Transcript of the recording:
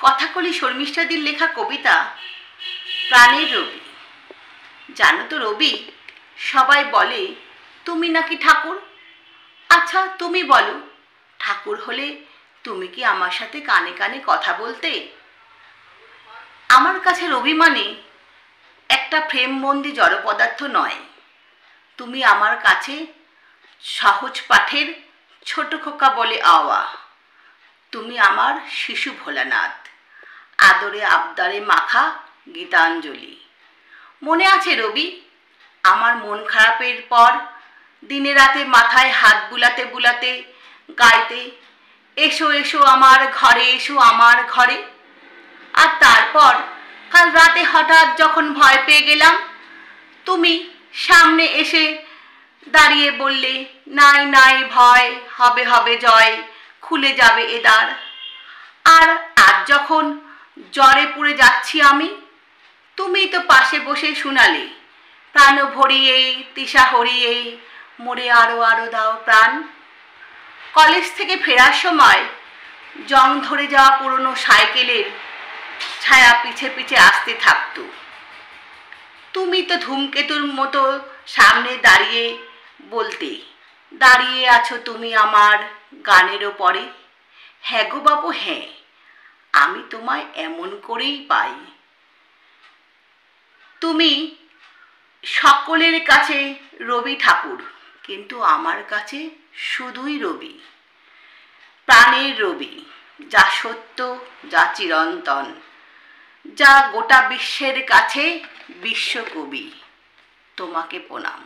কথাকলি শর্মিষ্ঠাদির লেখা কবিতা প্রাণের রবি। জানো তো রবি, সবাই বলে তুমি নাকি ঠাকুর। আচ্ছা তুমি বলো, ঠাকুর হলে তুমি কি আমার সাথে কানে কানে কথা বলতে? আমার কাছে রবি মানে একটা ফ্রেমবন্দি জড় পদার্থ নয়। তুমি আমার কাছে সহজ পাঠের ছোট খোকা বলে আওয়া। তুমি আমার শিশু ভোলানাথ, আদরে আবদারে মাখা গীতাঞ্জলি। মনে আছে রবি, আমার মন খারাপের পর দিনে রাতে মাথায় হাত বুলাতে বুলাতে গাইতে, এসো এসো আমার ঘরে, এসো আমার ঘরে। আর তারপর কাল রাতে হঠাৎ যখন ভয় পেয়ে গেলাম, তুমি সামনে এসে দাঁড়িয়ে বললে, নাই নাই ভয়, হবে হবে জয়, খুলে যাবে এ দ্বার। আর আজ যখন জ্বরে পুড়ে যাচ্ছি আমি, তুমি তো পাশে বসে শুনালে, প্রাণ ভরিয়ে তৃষা হরিয়ে মোরে আরো আরো দাও প্রাণ। কলেজ থেকে ফেরার সময় জং ধরে যাওয়া পুরনো সাইকেলের ছায়া পিছে পিছে আসতে থাকতো। তুমি তো ধূমকেতুর মতো সামনে দাঁড়িয়ে বলতে, দাঁড়িয়ে আছো তুমি আমার গানের ওপরে। হ্যাঁ গো বাবু হ্যাঁ, আমি তোমায় এমন করেই পাই। তুমি সকলের কাছে রবি ঠাকুর, কিন্তু আমার কাছে শুধুই রবি, প্রাণের রবি, যা সত্য, যা চিরন্তন, যা গোটা বিশ্বের কাছে বিশ্বকবি। তোমাকে প্রণাম।